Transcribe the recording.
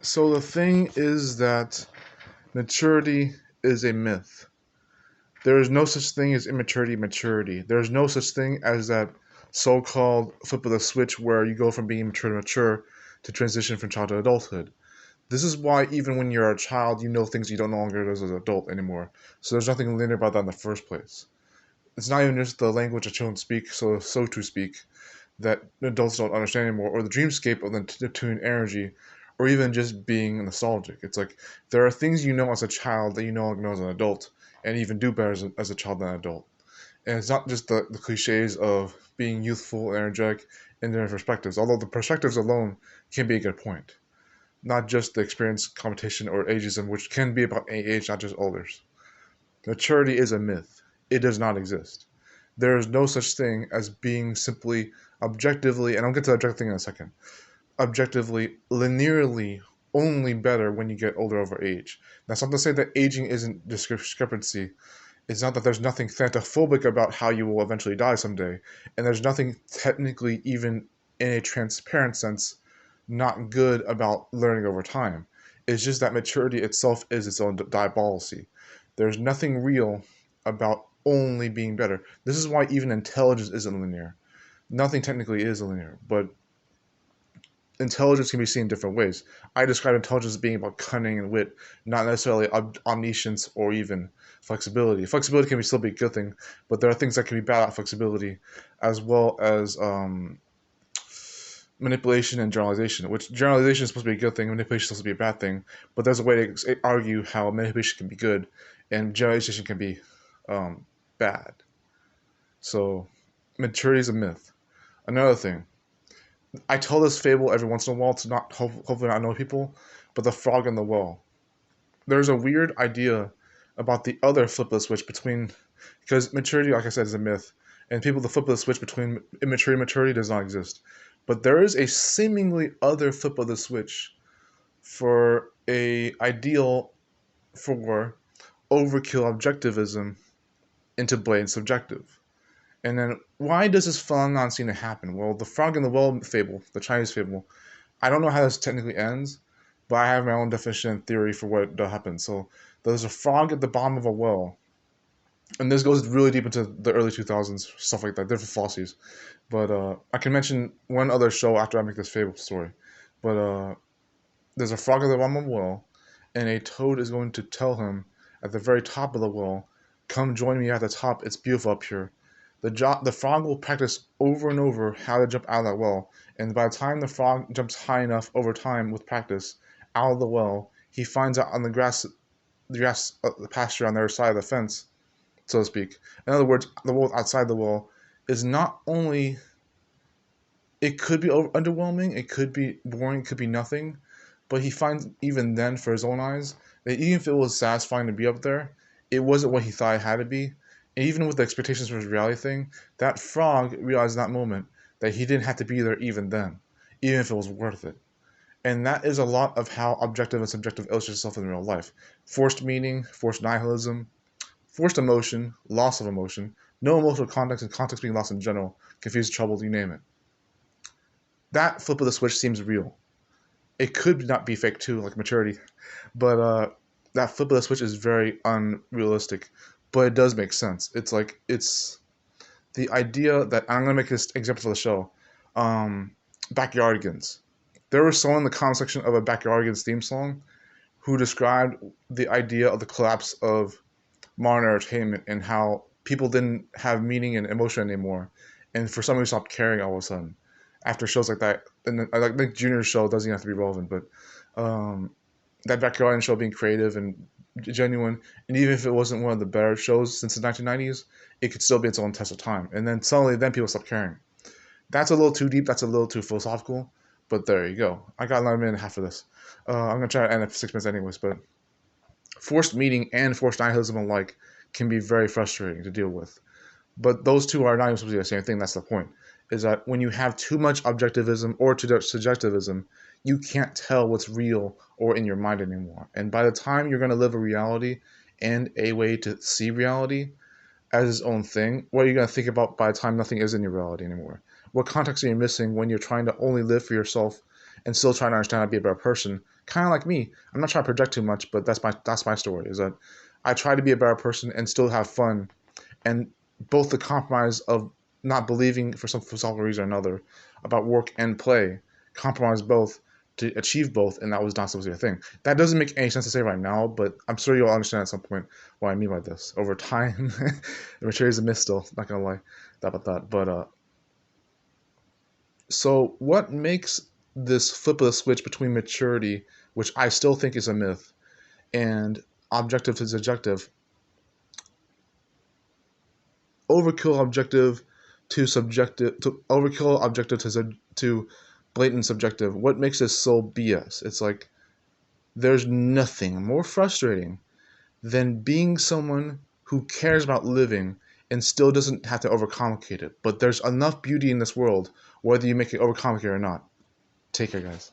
So the thing is that maturity is a myth. There is no such thing as immaturity, maturity. There is no such thing as that so-called flip of the switch where you go from being mature to mature to transition from child to adulthood. This is why even when you're a child, you know things you don't no longer know as an adult anymore. So there's nothing linear about that in the first place. It's not even just the language that children speak, so to speak, that adults don't understand anymore, or the dreamscape of the Neptunian energy, or even just being nostalgic. It's like there are things you know as a child that you no longer know as an adult, and even do better as a child than an adult. And it's not just the cliches of being youthful and energetic in their perspectives, although the perspectives alone can be a good point. Not just the experience, competition, or ageism, which can be about age, not just others. Maturity is a myth. It does not exist. There is no such thing as being simply objectively, and I'll get to the objective thing in a second, objectively, linearly only better when you get older over age. That's not to say that aging isn't discrepancy. It's not that there's nothing thanatophobic about how you will eventually die someday, and there's nothing technically, even in a transparent sense, not good about learning over time. It's just that maturity itself is its own diabolicy. There's nothing real about only being better. This is why even intelligence isn't linear. Nothing technically is linear, but intelligence can be seen in different ways. I describe intelligence as being about cunning and wit, not necessarily omniscience or even flexibility. Flexibility can still be a good thing, but there are things that can be bad at flexibility, as well as manipulation and generalization. Which generalization is supposed to be a good thing, manipulation is supposed to be a bad thing. But there's a way to argue how manipulation can be good, and generalization can be bad. So maturity is a myth. Another thing, I tell this fable every once in a while to not hopefully not annoy people, but the frog in the well. There's a weird idea about the other flip of the switch between, because maturity, like I said, is a myth, and people the flip of the switch between immaturity and maturity does not exist. But there is a seemingly other flip of the switch for a ideal for overkill objectivism into blatant subjective. And then why does this phenomenon seem to happen? Well, the frog in the well fable, the Chinese fable, I don't know how this technically ends, but I have my own definition and theory for what happens. So there's a frog at the bottom of a well, and this goes really deep into the early 2000s, stuff like that, different falsies. But I can mention one other show after I make this fable story. But there's a frog at the bottom of a well, and a toad is going to tell him at the very top of the well, "Come join me at the top. It's beautiful up here." The frog will practice over and over how to jump out of that well, and by the time the frog jumps high enough over time with practice out of the well, he finds out on the pasture on the other side of the fence, so to speak. In other words, the world outside the well is not only, it could be underwhelming, it could be boring, it could be nothing, but he finds even then, for his own eyes, that even if it was satisfying to be up there, it wasn't what he thought it had to be. And even with the expectations for his reality thing, that frog realized in that moment that he didn't have to be there even then, even if it was worth it. And that is a lot of how objective and subjective illustrates itself in real life. Forced meaning, forced nihilism, forced emotion, loss of emotion, no emotional context, and context being lost in general, confused, troubled, you name it. That flip of the switch seems real. It could not be fake too, like maturity, but that flip of the switch is very unrealistic, but it does make sense. It's the idea that I'm gonna make this example for the show. Backyardigans. There was someone in the comment section of a Backyardigans theme song who described the idea of the collapse of modern entertainment and how people didn't have meaning and emotion anymore, and for some reason stopped caring all of a sudden after shows like that. And I think Junior's show doesn't have to be relevant, but that Backyardigans show being creative and genuine, and even if it wasn't one of the better shows since the 1990s, it could still be its own test of time. And then suddenly, then people stop caring. That's a little too deep. That's a little too philosophical. But there you go. I got another minute and a half for this. I'm gonna try to end at 6 minutes anyways. But forced meaning and forced nihilism alike can be very frustrating to deal with. But those two are not even supposed to be the same thing. That's the point. Is that when you have too much objectivism or too much subjectivism, you can't tell what's real or in your mind anymore. And by the time you're going to live a reality and a way to see reality as its own thing, what are you going to think about by the time nothing is in your reality anymore? What context are you missing when you're trying to only live for yourself and still trying to understand how to be a better person. Kind of like me. I'm not trying to project too much, but that's my story. Is that I try to be a better person and still have fun, and both the compromise of not believing for some philosophical reason or another about work and play, compromise both to achieve both, and that was not supposed to be a thing. That doesn't make any sense to say right now, but I'm sure you'll understand at some point what I mean by this. Over time, maturity is a myth still, not gonna lie about that. But so what makes this flip of the switch between maturity, which I still think is a myth, and objective to subjective, overkill objective to subjective, to overkill objective to blatant subjective? What makes this so BS? It's like there's nothing more frustrating than being someone who cares about living and still doesn't have to overcomplicate it. But there's enough beauty in this world, whether you make it overcomplicated or not. Take care, guys.